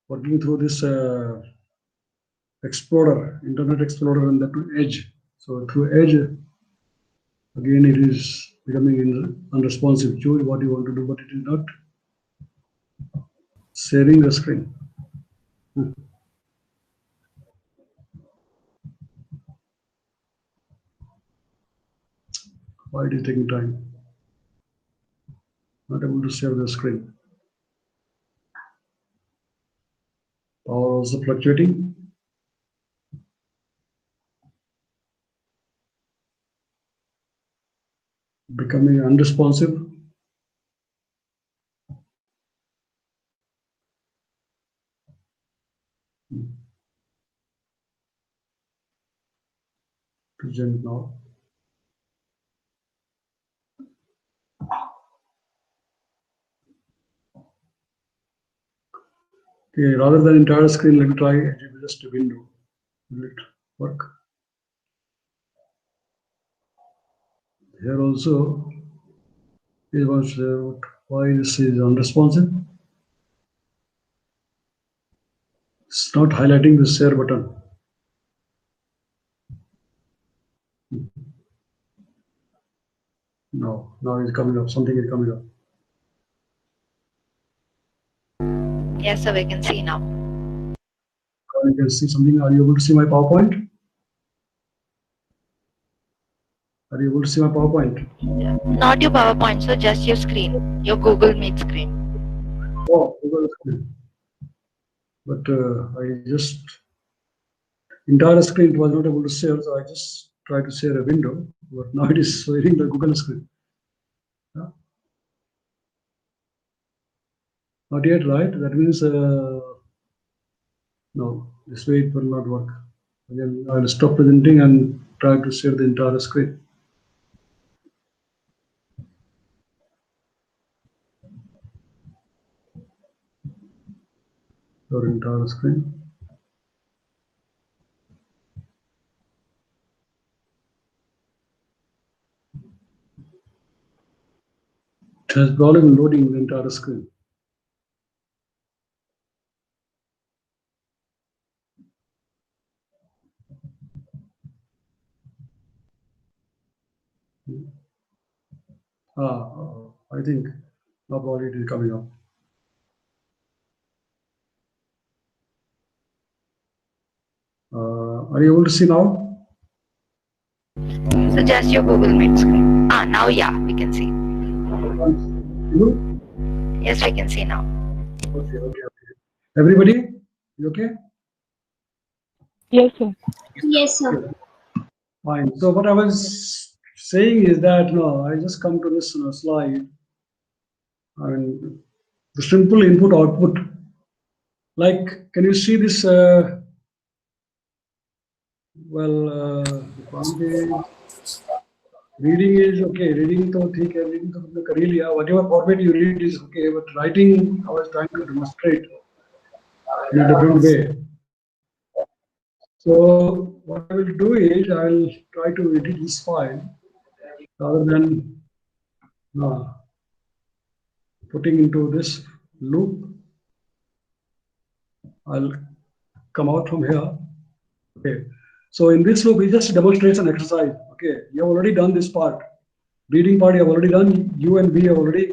working through this Explorer, Internet Explorer, and that to Edge. So through Edge, again it is becoming unresponsive. Choose what you want to do, but it is not sharing the screen. Why it is taking time? Not able to share the screen. Power also fluctuating. Becoming unresponsive. present now. Okay, rather than entire screen, let me try just a window. Will it work? Here also, it was why this is unresponsive. It's not highlighting the share button. No, now it's coming up. Something is coming up. Yes, sir, we can see now. You can see something. Are you able to see my PowerPoint? Are you able to see my PowerPoint? Not your PowerPoint, sir, just your screen, your Google Meet screen. Oh, Google screen. But I just entire screen was not able to share, so I just tried to share a window. But now it is showing the Google screen. Yeah. Not yet, right? That means no, this way it will not work. Again, I'll stop presenting and try to share the entire screen. Your entire screen. It has problem loading the entire screen. I think now probably it is coming up. Are you able to see now? So just your Google Meet screen. Now yeah, we can see. Yes, we can see now. Okay. Everybody, you okay? Yes, sir. Yes, sir. Fine. So what I was saying is that no, I just come to this slide, and the simple input output. Like, can you see this? Reading is okay. Reading to ठीक है. Reading तो कर ही लिया. Whatever format you read is okay, but writing I was trying to demonstrate in a different way. So what I will do is I will try to edit this file rather than putting into this loop. I'll come out from here. Okay. So in this loop, we just demonstrate an exercise. Okay. You have already done this part. Reading part you have already done. U and V have already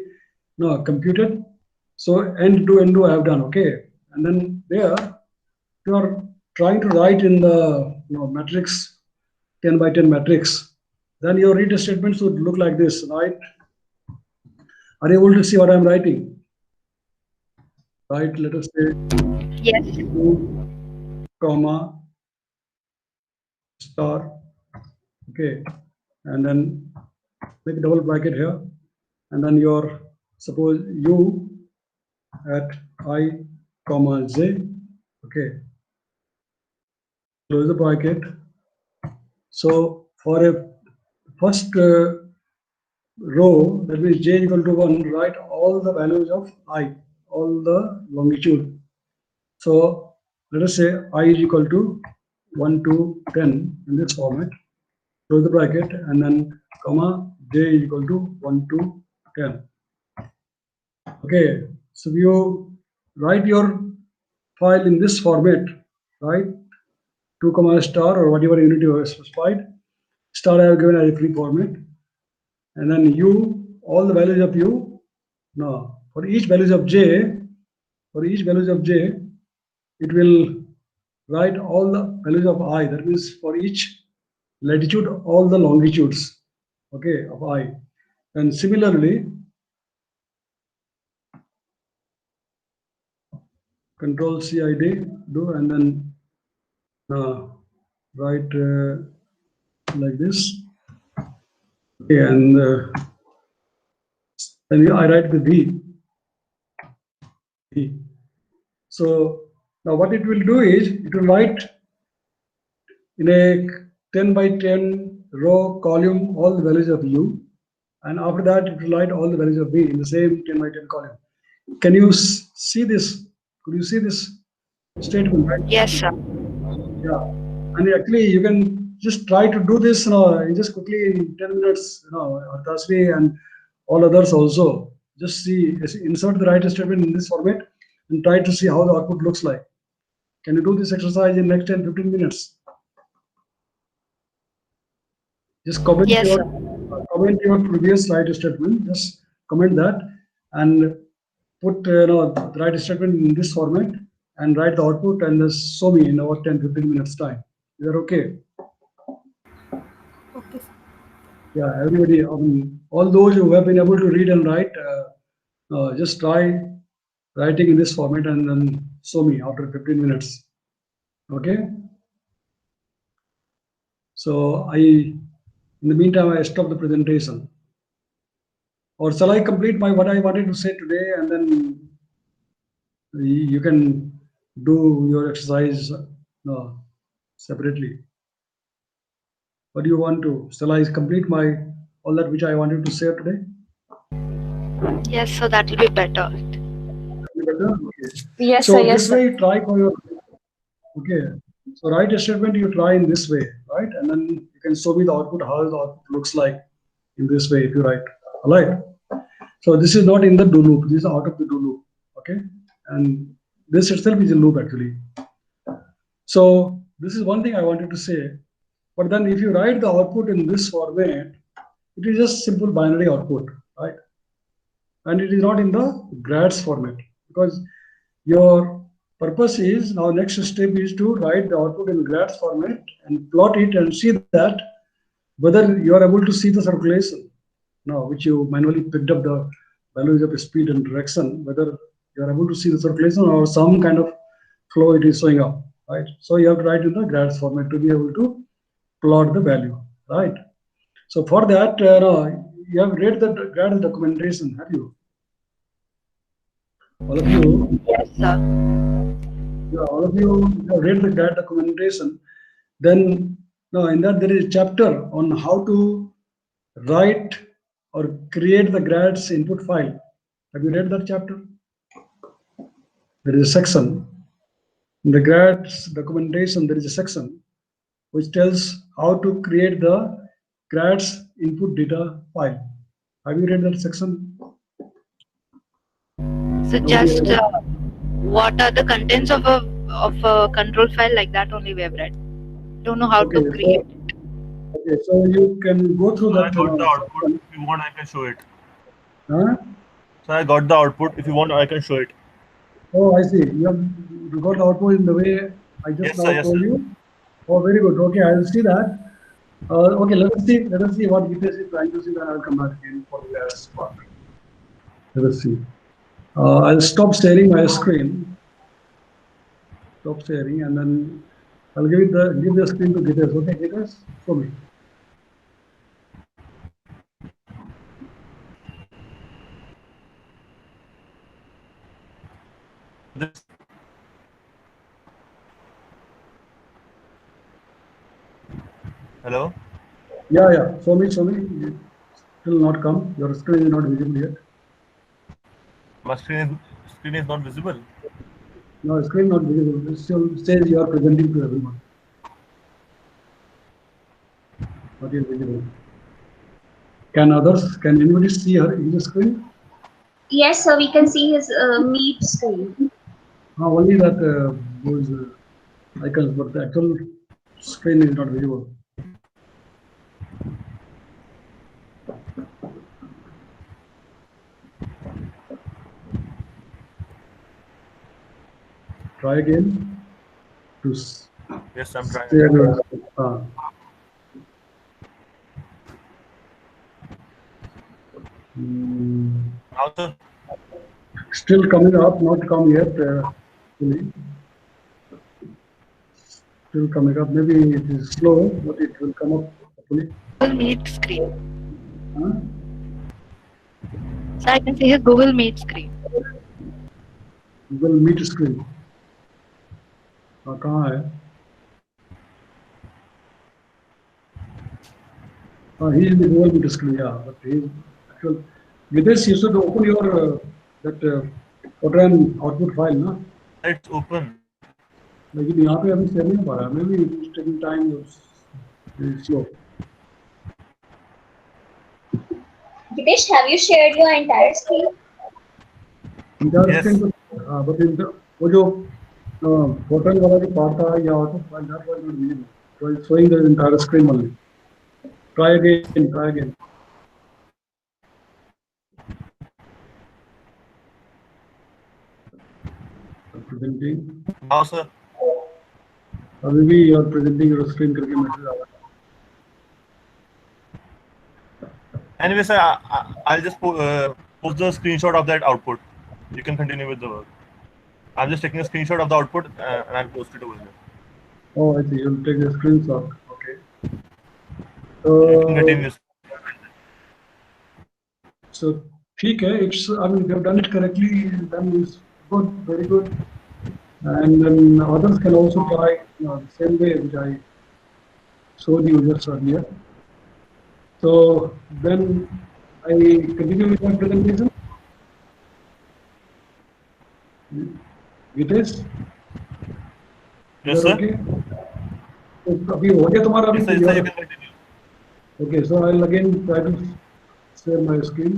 computed. So end to end I have done. Okay. And then there you are trying to write in the matrix 10 by 10 matrix. Then your read statements would look like this, right? Are you able to see what I'm writing? Right, let us say yes, comma star. Okay, and then make a double bracket here, and then your suppose u at I comma j. Okay, close the bracket. So for a first row, that means j equal to 1, write all the values of I, all the longitude. So let us say I is equal to 1 to 10 in this format. Close the bracket and then comma j is equal to 1 to 10. Okay, so you write your file in this format, right? 2 comma star or whatever unit you have specified. Star I have given as a free format. And then u, all the values of u. Now, for each values of j, it will write all the values of I. That means for each latitude, all the longitudes, okay, of I. And similarly, Control C I do, and then write like this. Okay, and then I write the V. So now what it will do is it will write in a 10 by 10 row, column, all the values of u. And after that, it will write all the values of v in the same 10 by 10 column. Can you see this? Could you see this statement, right? Yes, sir. Yeah. And actually, you can just try to do this, just quickly in 10 minutes, Tasvi and all others also. Just see, insert the right statement in this format and try to see how the output looks like. Can you do this exercise in next 10-15 minutes? Just comment your previous right statement. Just comment that and put the right statement in this format and write the output and just show me in about 10-15 minutes time. Is that okay? Okay. Yeah, everybody, all those who have been able to read and write, just try writing in this format and then show me after 15 minutes. Okay. So in the meantime, I stop the presentation. Or shall I complete what I wanted to say today, and then you can do your exercise separately? What do you want to? Shall I complete all that which I wanted to say today? Yes, so that will be better. Okay. Yes, So sir. Yes, this sir. way you try for your. Okay. So write a statement you try in this way, right? And then you can show me the output, how the output looks like in this way if you write. All right. So this is not in the do loop. This is out of the do loop. Okay. And this itself is a loop actually. So this is one thing I wanted to say. But then if you write the output in this format, it is just simple binary output, right? And it is not in the grads format, because your purpose is now next step is to write the output in grads format and plot it and see that whether you are able to see the circulation now, which you manually picked up the values of speed and direction, whether you are able to see the circulation or some kind of flow it is showing up, right? So you have to write in the grads format to be able to plot the value, right? So for that, you have read the grads documentation, have you? All of you? Yes, sir. Yeah, all of you have read the grad documentation. Then now in that there is a chapter on how to write or create the grads input file. Have you read that chapter? There is a section in the grads documentation. There is a section which tells how to create the grads input data file. Have you read that section? So just what are the contents of a control file, like that only we have read. Don't know how to create. Okay, so you can go through that. I got the output. If you want, I can show it. Huh? So I got the output. If you want, I can show it. Oh, I see. You got the output in the way I just told you. Oh, very good. Okay, I will see that. Okay, let us see what Gitesh is trying to see. Then I'll come back again for the last part. Let us see. I'll stop sharing my screen. Stop sharing, and then I'll give the screen to Gitesh. Okay, Gitesh, show me. Hello? Yeah. Show me. Still not come. Your screen is not visible yet. My screen is not visible. No, screen not visible. It still says you are presenting to everyone. Not yet visible. Can anybody see his screen? Yes, sir, we can see his meet screen. Only that those icons, but the actual screen is not visible. Try again. Yes, I'm trying. Still coming up, not come yet. Still coming up. Maybe it is slow, but it will come up hopefully. Google Meet screen. Huh? So I can see his Google Meet screen. Google Meet screen. कहाँ है? He is in the Google Meet screen, yeah. But he actual with this you should open your that Fortran output file, na? It's open. लेकिन यहाँ पे अभी share नहीं हो पा रहा है. Maybe it's taking time. It's slow. Dipesh, have you shared your entire screen? Entire screen तो but in the वो जो Fortran वाला जो part था या output file that was not visible. So it's showing the entire screen only. Try again. Try again. Presenting. Now, sir. अभी भी you are presenting your screen करके मैसेज आ रहा है. Anyway, sir, I'll just post the screenshot of that output. You can continue with the work. I'm just taking a screenshot of the output and I'll post it over here. Oh, I see. You'll take a screenshot. Okay. So, you can continue. So, ठीक है. It's, I mean, you have done it correctly. Then it's good, very good. And then others can also try the same way which I showed you just earlier. So then I continue with my presentation. Gitesh? Yes, sir. Okay. So अभी हो गया तुम्हारा अभी? Yes, sir, you can continue. Okay, so I'll again try to share my screen.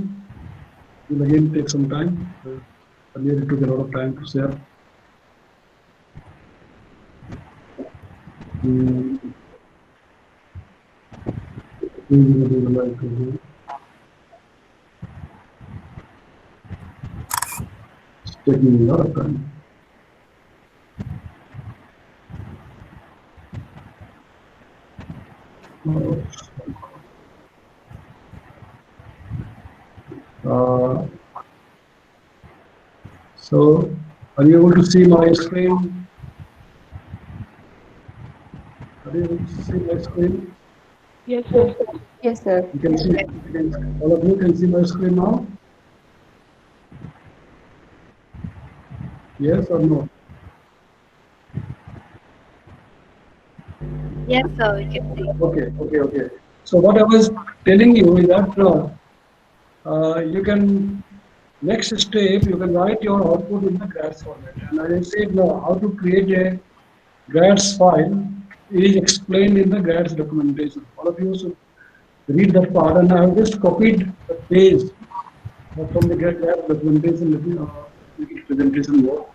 It will again take some time. Earlier it took a lot of time to share. It's taking a lot of time. So, are you able to see my screen? Are you able to see my screen? Yes, sir. Yes, sir. You can see, all of you can see my screen now? Yes or no? Yes, sir, we can see. Okay. So what I was telling you is that you can, next step, you can write your output in the grads format. And as I said, how to create a grads file is explained in the grads documentation. All of you should read that part, and I have just copied the page from the grads documentation. Let me make it presentation more.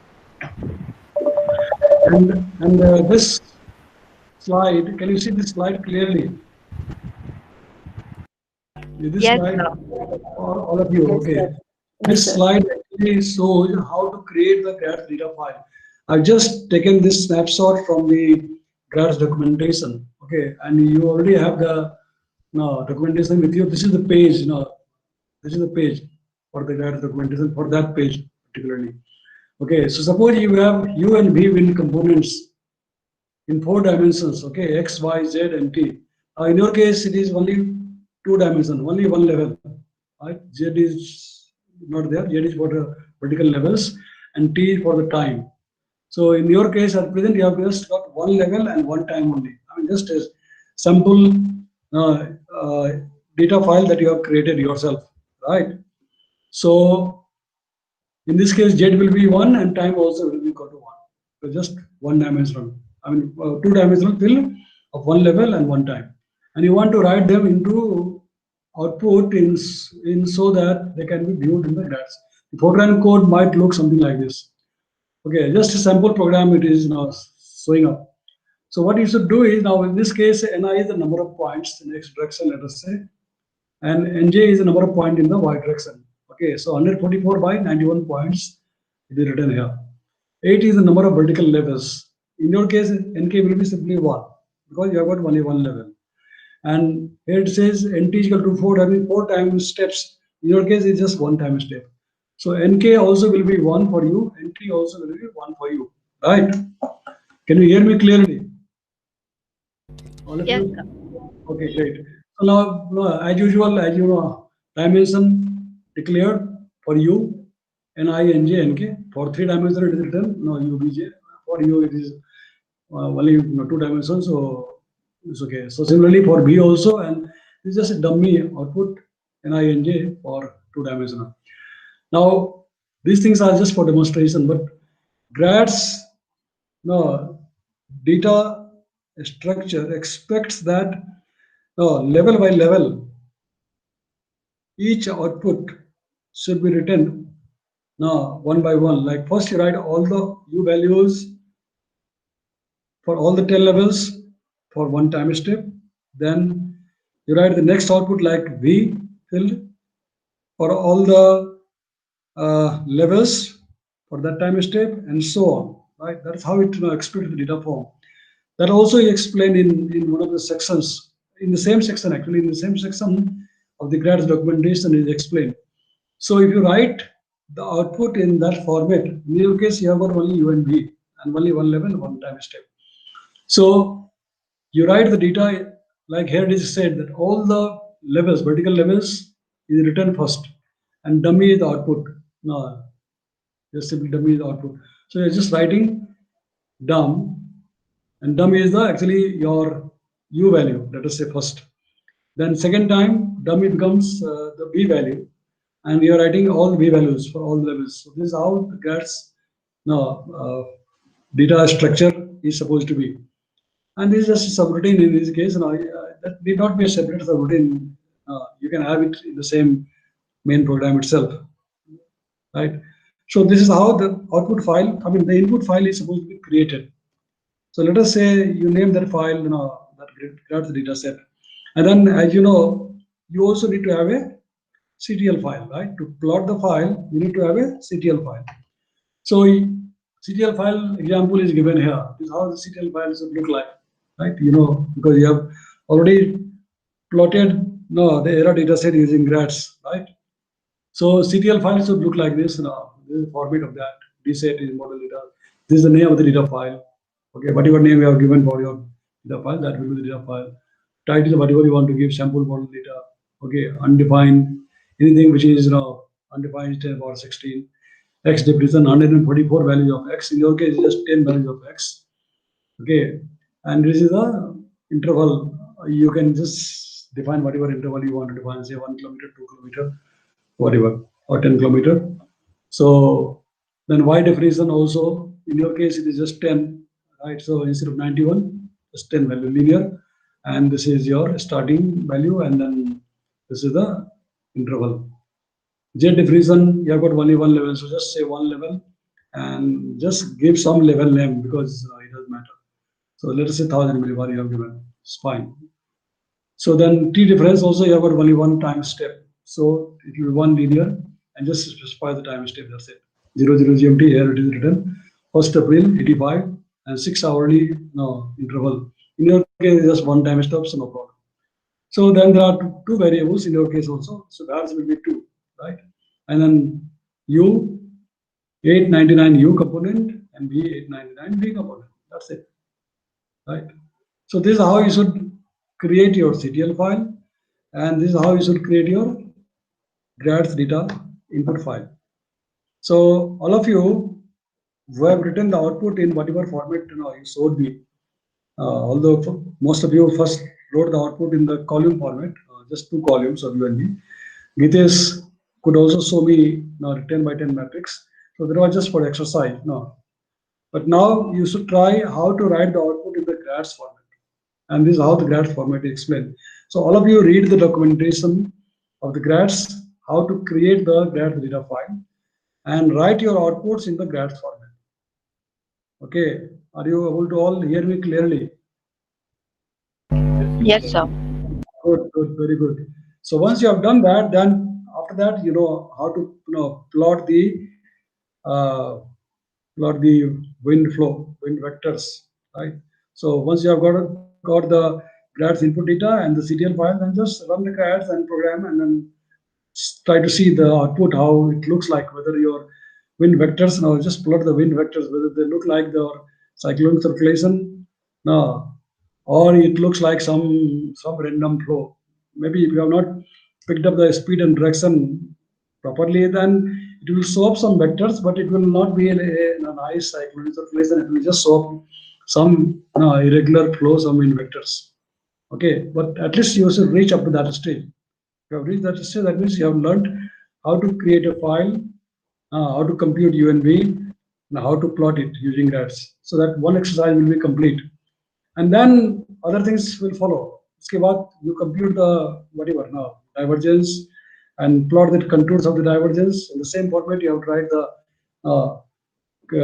And this slide, can you see this slide clearly? This Yes, slide, sir. all of you, Yes, okay. sir. This Yes, sir. slide actually shows how to create the grads data file. I've just taken this snapshot from the grads documentation, okay, and you already have the documentation with you. This is the page, this is the page for the grads documentation for that page particularly. Okay, so suppose you have U and V wind components in 4 dimensions, okay, X, Y, Z, and T. In your case, it is only 2 dimensions, only one level, right? Z is not there, Z is for the vertical levels, and T is for the time. So in your case, at present, you have just got one level and one time only. I mean, just a sample data file that you have created yourself, right? So in this case, Z will be 1 and time also will be equal to 1. So just one dimensional. I mean, 2 dimensional fill of one level and one time. And you want to write them into output in so that they can be viewed in the grads. The program code might look something like this. Okay, just a sample program it is now showing up. So what you should do is now in this case, Ni is the number of points in X direction, let us say, and Nj is the number of points in the Y direction. Okay, so 144 by 91 points it is written here. 8 is the number of vertical levels. In your case, Nk will be simply 1 because you have got only one level. And here it says Nt is equal to 4, having 4 time steps. In your case, it's just one time step. So Nk also will be 1 for you, Nt also will be 1 for you, right? Can you hear me clearly? All of Yes, you? sir. Okay, great. So now, as usual, as you know, dimension declared for you, Ni, Nj, Nk. For 3 dimensions, it is written, no, UBJ. For you, it is only 2 dimensions, so it's okay. So similarly for B also, and This is just a dummy output NINJ for 2-dimensional. Now, these things are just for demonstration, but GRADS data structure expects that level by level, each output should be written one by one. Like first you write all the U values for all the 10 levels for one time step. Then you write the next output like V field for all the levels for that time step, and so on. Right? That's how it explains the data form. That also explained in one of the sections, in the same section actually, in the same section of the GRADS documentation is explained. So if you write the output in that format, in your case you have got only U and V and only one level, one time step. So you write the data like here it is said that all the levels, vertical levels is written first, and dummy is the output. No, just simply dummy is the output. So you're just writing dumb, and dummy is the actually your U value, let us say first. Then second time dummy becomes the V value, and we are writing all the V values for all the levels. So this is how the GRADS data structure is supposed to be. And this is just a subroutine in this case. That need not be a separate subroutine. You can have it in the same main program itself, right? So this is how the output file, the input file is supposed to be created. So let us say you name that file, that GRADS data set. And then, as you know, you also need to have a CTL file, right? To plot the file, you need to have a CTL file. So CTL file example is given here. This is how the CTL file should look like, right? Because you have already plotted the error data set using GRADS, right? So CTL file should look like this now. This is the format of that. Dset is model data. This is the name of the data file. Okay, whatever name you have given for your data file, that will be the data file. Title, whatever you want to give, sample model data. Okay, undefined, anything which is undefined 10 power 16. X definition 144 values of X. In your case, just 10 values of X. Okay, and this is the interval. You can just define whatever interval you want to define, say 1 kilometer, 2 kilometer, whatever, or 10 kilometer. So then Y definition also, in your case, it is just 10, right? So instead of 91, just 10 value linear. And this is your starting value, and then this is the interval. Z definition, you have got only one level, so just say one level and just give some level name because it doesn't matter. So let us say 1000 millibar you have given, it's fine. So then T difference also you have got only one time step, so it will be one linear and just specify the time step, that's it. 00 GMT, here it is written 1st April 85 and 6 hourly interval. In your case, just one time step, so no problem. So then there are two variables in your case also. So that will be 2, right? And then U 899 U component and V 899 V component. That's it, right? So this is how you should create your CTL file, and this is how you should create your GRADS data input file. So all of you who have written the output in whatever format you showed me, although most of you first wrote the output in the column format, just 2 columns of U and V. Gitesh could also show me 10 by 10 matrix. So that was just for exercise. But now you should try how to write the output in the GRADS format. And this is how the GRADS format is explained. So all of you read the documentation of the GRADS, how to create the GRADS data file, and write your outputs in the GRADS format. Okay, are you able to all hear me clearly? Yes, sir. Good, very good. So once you have done that, then after that you know how to plot the wind flow, wind vectors, right? So once you have got the GRADS input data and the CTL file, then just run the GRADS and program, and then try to see the output, how it looks like, whether your wind vectors, just plot the wind vectors, whether they look like the cyclone circulation, or it looks like some random flow. Maybe if you have not picked up the speed and direction properly, then it will show up some vectors, but it will not be a nice cyclone circulation. It will just show up some irregular flow, some wind vectors. Okay, but at least you should reach up to that stage. If you have reached that stage, that means you have learned how to create a file, how to compute UNV, and how to plot it using RADS. So that one exercise will be complete. And then other things will follow. Uske baad you compute the whatever now divergence and plot the contours of the divergence in the same format. You have to write the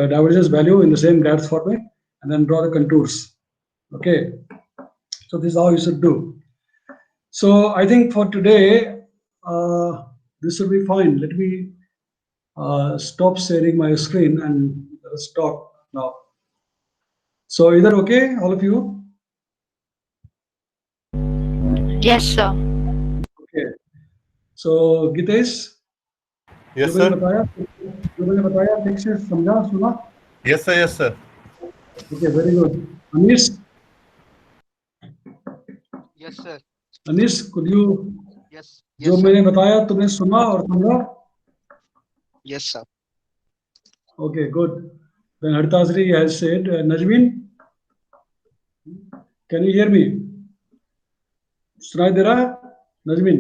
divergence value in the same RADS format and then draw the contours. Okay, so this is how you should do. So I think for today, this will be fine. Let me stop sharing my screen and let's talk now. So either okay, all of you? Yes, sir. Okay. So Gitesh, Yes, जो sir. मैंने बताया ठीक से समझा सुना? Yes, sir. Yes, sir. Okay, very good. Anish? Yes, sir. Anish, could you? Yes. जो मैंने बताया तुमने सुना और समझा? Yes, sir. Okay, good. Then Hartasri has said, Najmin, can you hear me? सुनाई दे रहा है? Najmin?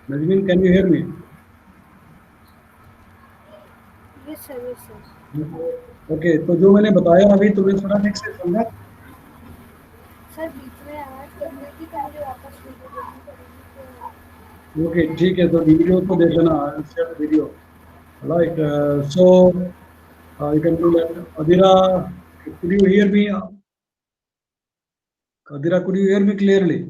Najmin, can you hear me? Yes, sir. Yes, sir. Okay, तो जो मैंने बताया अभी तुमने सुना ठीक से समझा? सर बीच में आवाज कट गई थी तो मुझे वापस वीडियो देखनी पड़ेगी। Okay, ठीक है तो वीडियो को देख लेना. I'll share the video. Right. So you can do that. Adira, could you hear me? Adira, could you hear me clearly?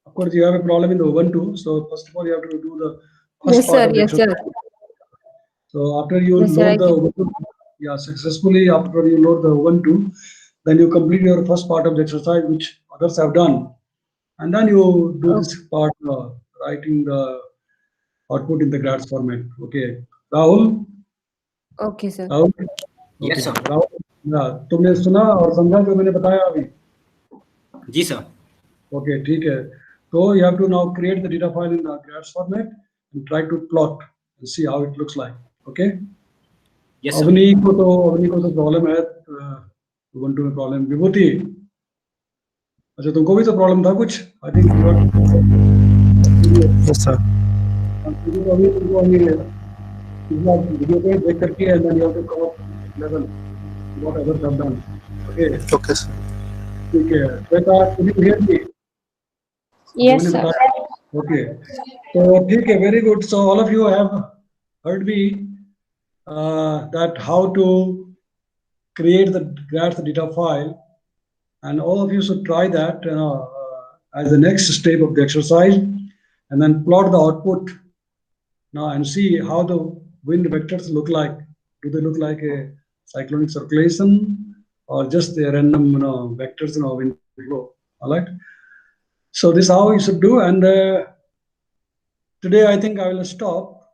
Of course, you have a problem in the Ubuntu. So first of all, you have to do the first Yes, part sir. of the Yes, exercise. sir. So after you Yes, sir, I load the can. Ubuntu, yeah, successfully after you load the Ubuntu, then you complete your first part of the exercise, which others have done, and then you do this part, writing the output in the graphs format. Okay, Rahul. Okay, sir. Rahul. Yes, Okay, sir. Rahul. Yeah, तुमने सुना और समझा जो मैंने बताया अभी? जी sir. Okay, ठीक है. So you have to now create the data file in the graphs format and try to plot and see how it looks like. Okay. Yes, sir. Avani को तो प्रॉब्लम है, Ubuntu में प्रॉब्लम. विभूति, अच्छा तुमको भी तो प्रॉब्लम था कुछ? I think you got. Yes, sir. तो अभी तुमको वीडियो पे देख करके and then you have to come up level what others have done. Okay. Okay, sir. ठीक है. Shweta, could you hear me? Yes, मैंने sir. बताया. Okay. So ठीक है, very good. So all of you have heard me that how to create the graphs data file, and all of you should try that as the next step of the exercise, and then plot the output now and see how the wind vectors look like. Do they look like a cyclonic circulation or just a random vectors in our wind flow? All right. So this is how you should do, and today I think I will stop,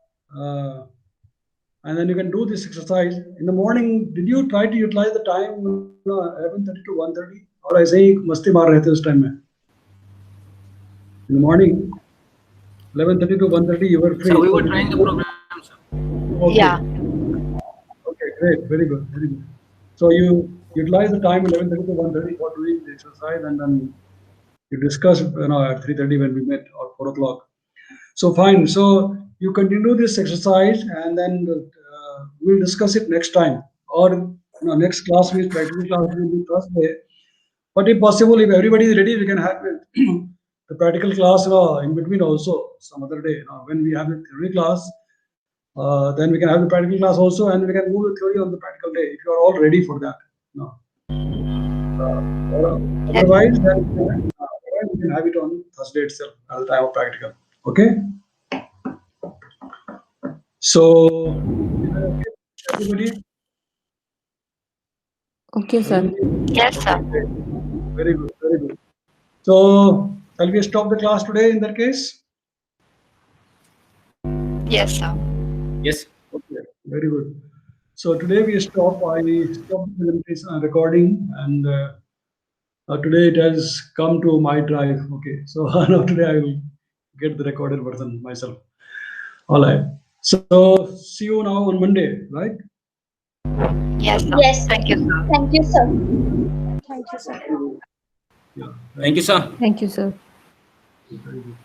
and then you can do this exercise in the morning. Did you try to utilize the time 11:30 to 1:30, or ऐसे ही मस्ती मार रहे थे उस time में? In the morning, 11:30 to 1:30, you were free. So we were trying the program, sir. Okay. Yeah. Okay, great, very good, very good. So you utilize the time 11:30 to 1:30 for doing the exercise, and then you discuss at 3:30 when we met, or 4 o'clock. So fine. So you continue this exercise, and then we'll discuss it next time, or next class will practical class will be Thursday. But if possible, if everybody is ready, we can have the practical class in between also some other day. When we have the theory class, then we can have the practical class also, and we can move the theory on the practical day if you are all ready for that. Otherwise, then we can have it on Thursday itself at the time of practical. Okay. So, everybody. Okay, sir. Yes, sir. Very good, very good. So, shall we stop the class today in that case? Yes, sir. Yes. Okay, very good. So today we stop. I stopped the presentation recording, and today it has come to my drive. Okay, so now today I will get the recorded version myself. All right. So see you now on Monday, right? Yes, sir. Yes. Thank you, sir. Thank you, sir. Thank you, sir. Yeah. Thank you, sir. Thank you, sir. Very good.